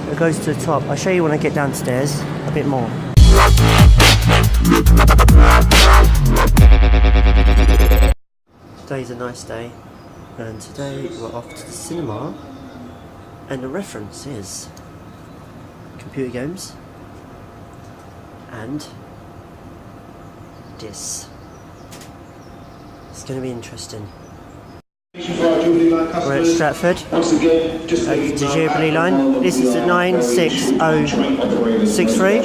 It goes to the top. I'll show you when I get downstairs a bit more. Today's a nice day, and today we're off to the cinema, and the reference is computer games and this. It's going to be interesting. We're at Stratford. The Jubilee line. This is the 96063.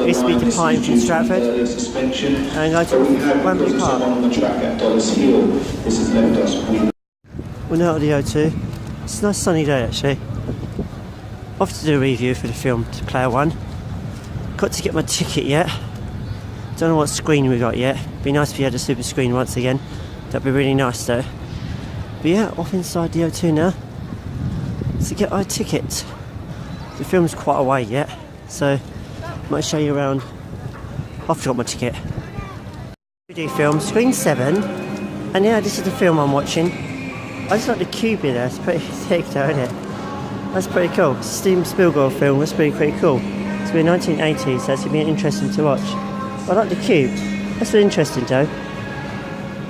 This will be departing from Stratford and go to Wembley Park. We're now at the O2. It's a nice sunny day actually. Off to do a review for the film to Player One. Got to get my ticket yet. Don't know what screen we got yet. Be nice if you had a super screen once again. That'd be really nice though. But yeah, off inside the O2 now to get our ticket. The film's quite a way yet, so I might show you around after I got my ticket. 3D film, screen 7, and yeah, this is the film I'm watching. I just like the cube in there, it's pretty sick though, isn't it? That's pretty cool. It's a Steven Spielberg film, that's pretty cool. It's been 1980s, so it's going to be interesting to watch. I like the cube, that's really interesting though.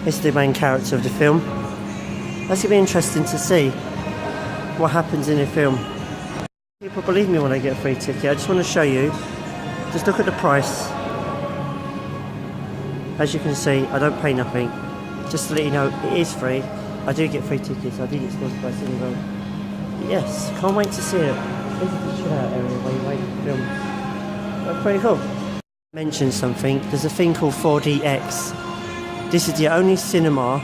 This is the main character of the film. That's going to be interesting to see what happens in the film. People believe me when I get a free ticket. I just want to show you. Just look at the price. As you can see, I don't pay nothing. Just to let you know, it is free. I do get free tickets. I do get sponsored by Cinema. Yes, can't wait to see it. This is the chill out area where you wait for the film. That's pretty cool. Mention something. There's a thing called 4DX. This is the only cinema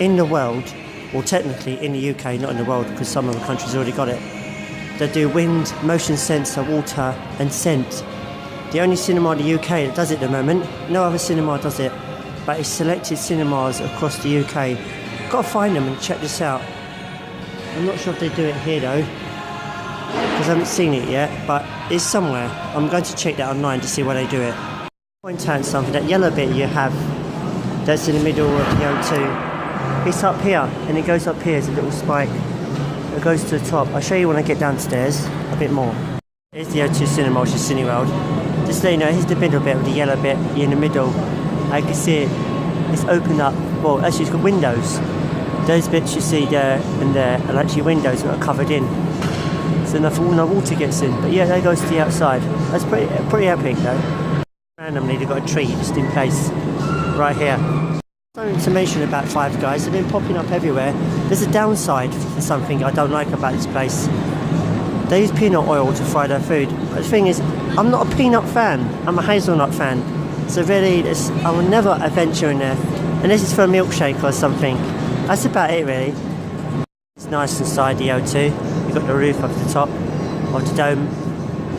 in the world, well technically in the UK, not in the world because some other countries already got it, that do wind, motion sensor, water and scent. The only cinema in the UK that does it at the moment. No other cinema does it, but it's selected cinemas across the UK. Got to find them and check this out. I'm not sure if they do it here though, because I haven't seen it yet, but it's somewhere. I'm going to check that online to see where they do it. Point out something, that yellow bit you have that's in the middle of the O2, it's up here, and it goes up here as a little spike. It goes to the top. I'll show you when I get downstairs a bit more. Here's the O2 cinema, which is Cineworld. Just so you know, here's the middle bit, with the yellow bit in the middle. I can see it, it's opened up. Well, actually it's got windows. Those bits you see there and there are actually windows that are covered in. So no water gets in. But yeah, that goes to the outside. That's pretty epic though. Randomly they've got a tree just in place right here. Some information about Five Guys. They've been popping up everywhere. There's a downside for something I don't like about this place. They use peanut oil to fry their food. But the thing is, I'm not a peanut fan. I'm a hazelnut fan. So really, I will never adventure in there. Unless it's for a milkshake or something. That's about it really. It's nice inside the O2. You've got the roof up the top of the dome.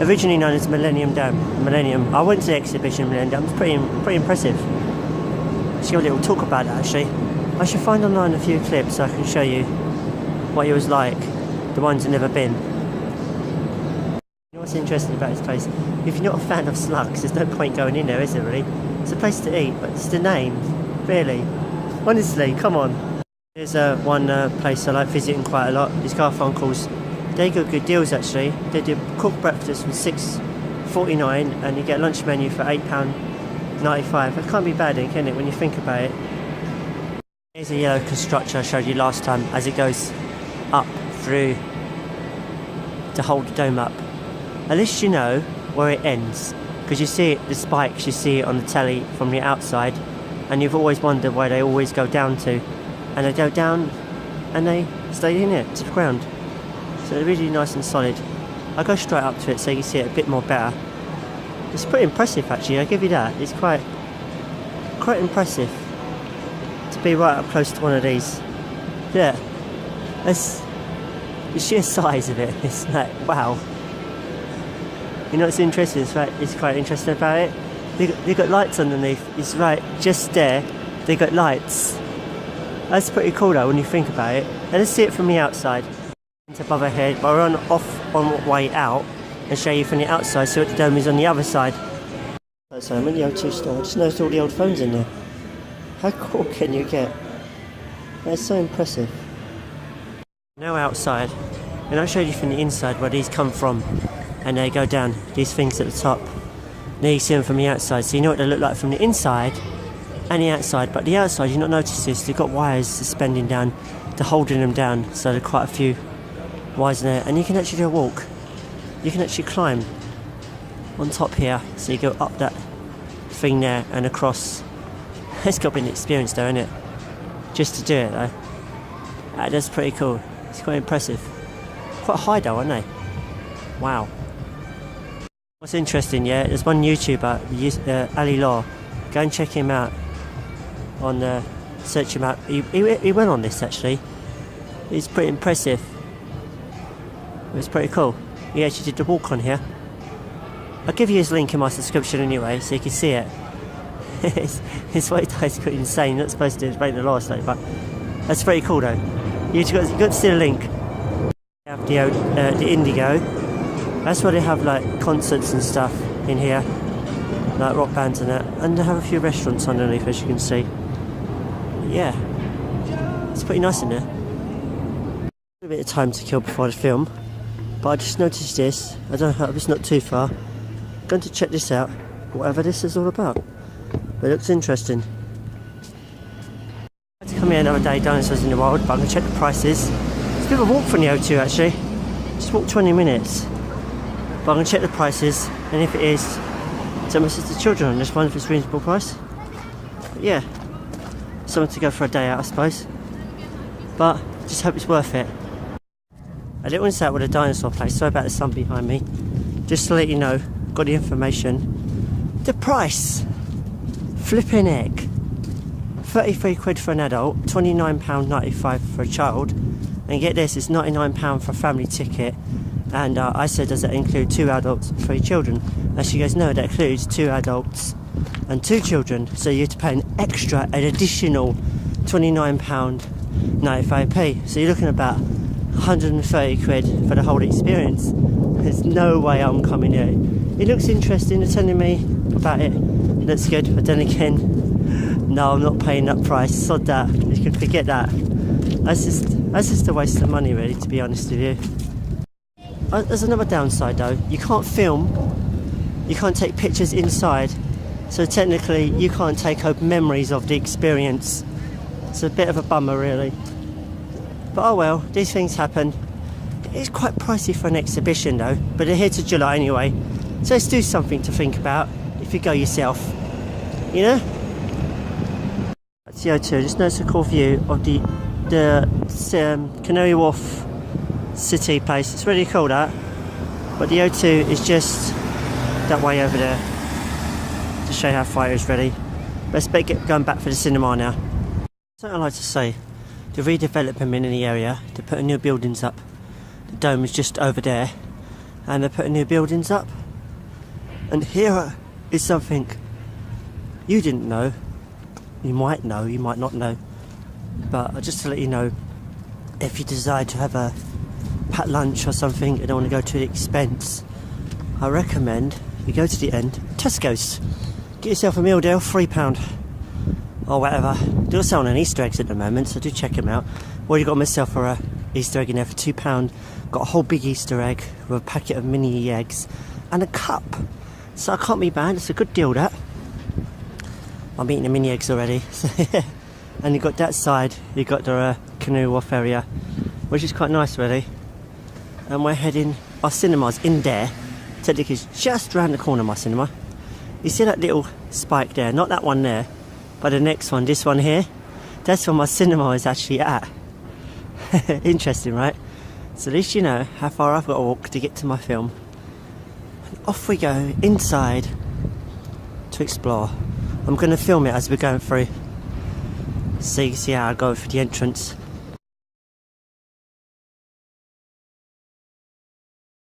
Originally known as Millennium Dome. Millennium. I went to the exhibition Millennium Dome. It's pretty impressive. Let's give a little talk about it actually. I should find online a few clips so I can show you what it was like. The ones who've never been. You know what's interesting about this place? If you're not a fan of slugs, there's no point going in there, is there really? It's a place to eat, but it's the name. Really. Honestly, come on. There's one place I like visiting quite a lot. These Garfunkels. They got good deals actually. They do cooked breakfast for $6.49 and you get a lunch menu for £8.95. That can't be bad then, can it, when you think about it? Here's a yellow structure I showed you last time as it goes up through to hold the dome up. At least you know where it ends, because you see it, the spikes, you see it on the telly from the outside, and you've always wondered where they always go down to, and they go down and they stay in it to the ground. So they're really nice and solid. I go straight up to it so you can see it a bit more better. It's pretty impressive actually, I give you that. It's quite impressive to be right up close to one of these. Yeah, that's the sheer size of it. It's like, wow. You know what's interesting? It's quite interesting about it. They got lights underneath. It's right just there. They got lights. That's pretty cool though when you think about it. And let's see it from the outside. It's above our head, but we're on the way out and show you from the outside, so what the dome is on the other side. So I'm in the O2 store. I just noticed all the old phones in there. How cool can you get? That's so impressive. Now outside, And I showed you from the inside where these come from, and they go down, these things at the top. Now you see them from the outside, so you know what they look like from the inside and the outside. But the outside, you not notice this, they've got wires suspending down to holding them down, so there are quite a few wires in there. And you can actually do a walk, you can actually climb on top here, so you go up that thing there and across. It's got to be an experience though, isn't it? Just to do it though. That's pretty cool, it's quite impressive. Quite high though, aren't they? Wow. What's interesting, yeah, there's one YouTuber, Ali Law. Go and check him out on search him out. He went on this actually. It's pretty impressive. It's pretty cool. He actually did the walk on here. I'll give you his link in my description anyway, so you can see it. His weight is quite insane. You're not supposed to break the law, but that's pretty cool though. You've got to see the link. They have the Indigo. That's where they have like concerts and stuff in here, like rock bands and that, and they have a few restaurants underneath, as you can see. Yeah, it's pretty nice in there. A bit of time to kill before the film, but I just noticed this. I don't know, it's not too far. I'm going to check this out, whatever this is all about. But it looks interesting. I had to come here another day, dinosaurs in the wild, but I'm going to check the prices. It's a bit of a walk from the O2 actually. Just walk 20 minutes. But I'm going to check the prices, and if it is, tell my sister children on this one if it's a reasonable price. But yeah, something to go for a day out I suppose. But just hope it's worth it. A little insight with a dinosaur place, sorry about the sun behind me. Just to let you know, got the information. The price! Flipping heck. 33 quid for an adult, £29.95 for a child. And get this, it's £99 for a family ticket. And I said, does that include 2 adults and 3 children? And she goes, no, that includes 2 adults and 2 children. So you have to pay an additional £29.95p. So you're looking at about 130 quid for the whole experience. There's no way I'm coming here. It looks interesting, they're telling me about it. Looks good, but then again, no, I'm not paying that price. Sod that, you can forget that. That's just a waste of money really, to be honest with you. There's another downside though, you can't film, you can't take pictures inside, so technically you can't take home memories of the experience. It's a bit of a bummer really. But oh well, these things happen. It's quite pricey for an exhibition though, but they're here to July anyway, so let's do something to think about if you go yourself, you know? That's the O2, just notice a cool view of the Canary Wharf city place. It's really cool that, but the O2 is just that way over there to show you how far it is ready. Let's get going back for the cinema now. Something I like to say, the redevelopment in the area, they're putting new buildings up. The dome is just over there and they're putting new buildings up, and here is something you didn't know. You might know, you might not know, but just to let you know, if you decide to have a packed lunch or something and don't want to go to the expense, I recommend you go to the end, Tesco's, get yourself a meal deal, £3 or whatever. They're selling Easter eggs at the moment, so do check them out. Already got myself a Easter egg in there for £2. Got a whole big Easter egg with a packet of mini eggs and a cup, so I can't be bad. It's a good deal that. I'm eating the mini eggs already. And you got that side, you got the Canary Wharf area, which is quite nice really. And we're heading, our cinema's in there. Technically it's just round the corner, my cinema. You see that little spike there? Not that one there, but the next one, this one here. That's where my cinema is actually at. Interesting, right? So at least you know how far I've got to walk to get to my film. And off we go inside to explore. I'm going to film it as we're going through, so you can see how I go for the entrance.